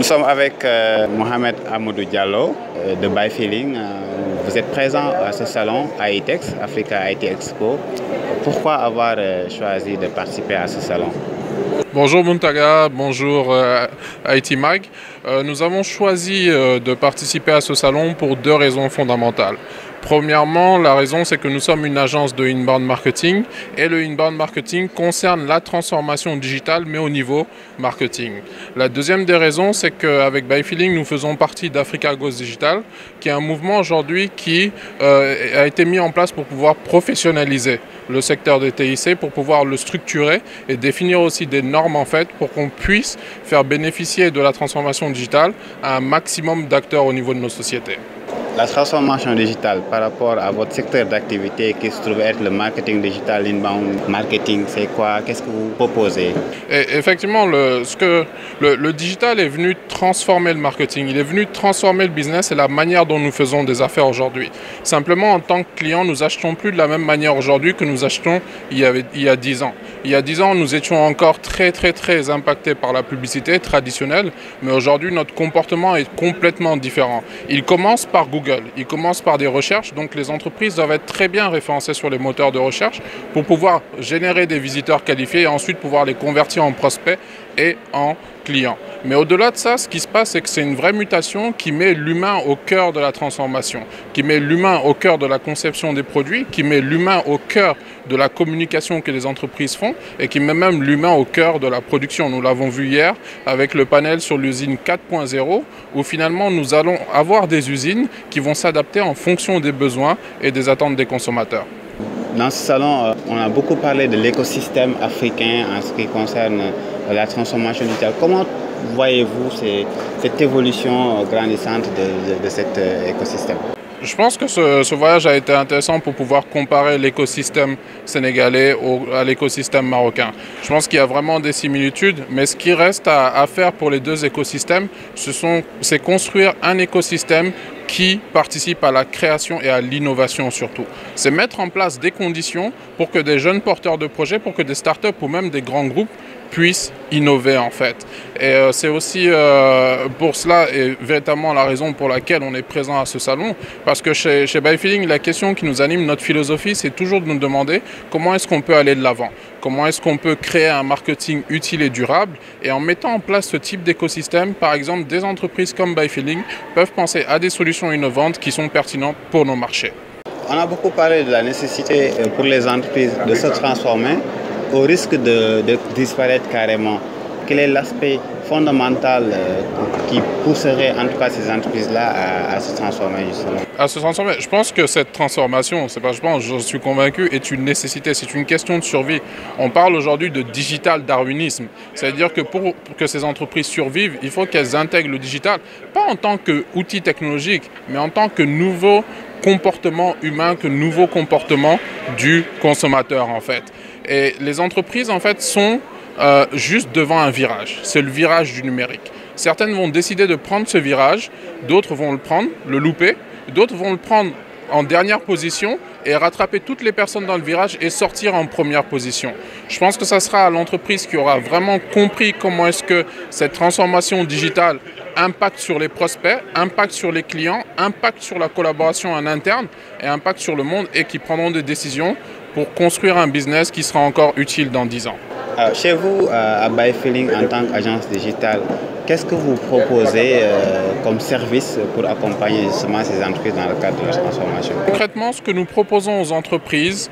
sommes avec Mohamed Amadou Diallo de BuyFeeling. Vous êtes présent à ce salon AITEX, Africa IT Expo. Pourquoi avoir choisi de participer à ce salon? Bonjour Muntaga, bonjour IT Mag. Nous avons choisi de participer à ce salon pour deux raisons fondamentales. Premièrement, la raison c'est que nous sommes une agence de inbound marketing et le inbound marketing concerne la transformation digitale mais au niveau marketing. La deuxième des raisons c'est qu'avec BuyFeeling nous faisons partie d'Africa Goes Digital qui est un mouvement aujourd'hui qui a été mis en place pour pouvoir professionnaliser le secteur des TIC, pour pouvoir le structurer et définir aussi des normes en fait pour qu'on puisse faire bénéficier de la transformation digitale à un maximum d'acteurs au niveau de nos sociétés. La transformation digitale par rapport à votre secteur d'activité qui se trouve être le marketing digital, l'inbound marketing, c'est quoi? Qu'est-ce que vous proposez? Et effectivement, le digital est venu transformer le marketing, il est venu transformer le business et la manière dont nous faisons des affaires aujourd'hui. Simplement, en tant que client, nous achetons plus de la même manière aujourd'hui que nous achetons il y a 10 ans. Il y a 10 ans, nous étions encore très impactés par la publicité traditionnelle, mais aujourd'hui, notre comportement est complètement différent. Il commence par Google. Il commence par des recherches, donc les entreprises doivent être très bien référencées sur les moteurs de recherche pour pouvoir générer des visiteurs qualifiés et ensuite pouvoir les convertir en prospects et en clients. Mais au-delà de ça, ce qui se passe, c'est que c'est une vraie mutation qui met l'humain au cœur de la transformation, qui met l'humain au cœur de la conception des produits, qui met l'humain au cœur de la communication que les entreprises font et qui met même l'humain au cœur de la production. Nous l'avons vu hier avec le panel sur l'usine 4.0 où finalement nous allons avoir des usines qui vont s'adapter en fonction des besoins et des attentes des consommateurs. Dans ce salon, on a beaucoup parlé de l'écosystème africain en ce qui concerne la transformation digitale. Comment voyez-vous cette évolution grandissante de cet écosystème? Je pense que ce voyage a été intéressant pour pouvoir comparer l'écosystème sénégalais à l'écosystème marocain. Je pense qu'il y a vraiment des similitudes, mais ce qui reste à faire pour les deux écosystèmes, c'est construire un écosystème qui participe à la création et à l'innovation surtout. C'est mettre en place des conditions pour que des jeunes porteurs de projets, pour que des startups ou même des grands groupes puissent innover en fait. Et c'est aussi pour cela et véritablement la raison pour laquelle on est présent à ce salon, parce que chez BuyFeeling, la question qui nous anime, notre philosophie, c'est toujours de nous demander comment est-ce qu'on peut aller de l'avant, comment est-ce qu'on peut créer un marketing utile et durable, et en mettant en place ce type d'écosystème, par exemple des entreprises comme BuyFeeling peuvent penser à des solutions innovantes qui sont pertinentes pour nos marchés. On a beaucoup parlé de la nécessité pour les entreprises de se transformer au risque de disparaître carrément. Quel est l'aspect fondamental qui pousserait en tout cas ces entreprises-là à se transformer justement? À se transformer. Je pense que cette transformation, je suis convaincu, est une nécessité, c'est une question de survie. On parle aujourd'hui de digital darwinisme, c'est-à-dire que pour que ces entreprises survivent, il faut qu'elles intègrent le digital, pas en tant qu'outil technologique, mais en tant que nouveau comportement humain, que nouveau comportement du consommateur en fait. Et les entreprises en fait sont juste devant un virage, c'est le virage du numérique. Certaines vont décider de prendre ce virage, d'autres vont le prendre, le louper, d'autres vont le prendre en dernière position et rattraper toutes les personnes dans le virage et sortir en première position. Je pense que ça sera à l'entreprise qui aura vraiment compris comment est-ce que cette transformation digitale impacte sur les prospects, impacte sur les clients, impacte sur la collaboration en interne et impacte sur le monde et qui prendront des décisions pour construire un business qui sera encore utile dans 10 ans. Chez vous, à BuyFeeling, en tant qu'agence digitale, qu'est-ce que vous proposez comme service pour accompagner justement ces entreprises dans le cadre de la transformation? Concrètement, ce que nous proposons aux entreprises,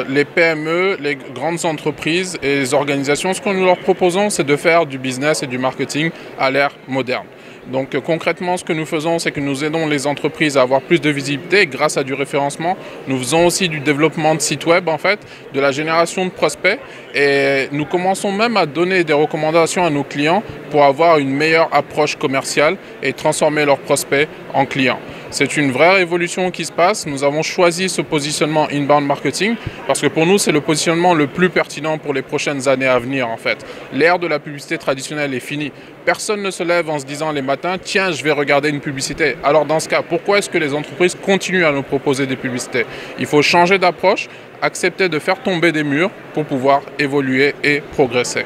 les PME, les grandes entreprises et les organisations, ce que nous leur proposons, c'est de faire du business et du marketing à l'ère moderne. Donc concrètement, ce que nous faisons, c'est que nous aidons les entreprises à avoir plus de visibilité grâce à du référencement. Nous faisons aussi du développement de sites web, en fait, de la génération de prospects. Et nous commençons même à donner des recommandations à nos clients pour avoir une meilleure approche commerciale et transformer leurs prospects en clients. C'est une vraie révolution qui se passe. Nous avons choisi ce positionnement inbound marketing parce que pour nous, c'est le positionnement le plus pertinent pour les prochaines années à venir en fait. L'ère de la publicité traditionnelle est finie. Personne ne se lève en se disant les matins « Tiens, je vais regarder une publicité ». Alors dans ce cas, pourquoi est-ce que les entreprises continuent à nous proposer des publicités? Il faut changer d'approche, accepter de faire tomber des murs pour pouvoir évoluer et progresser.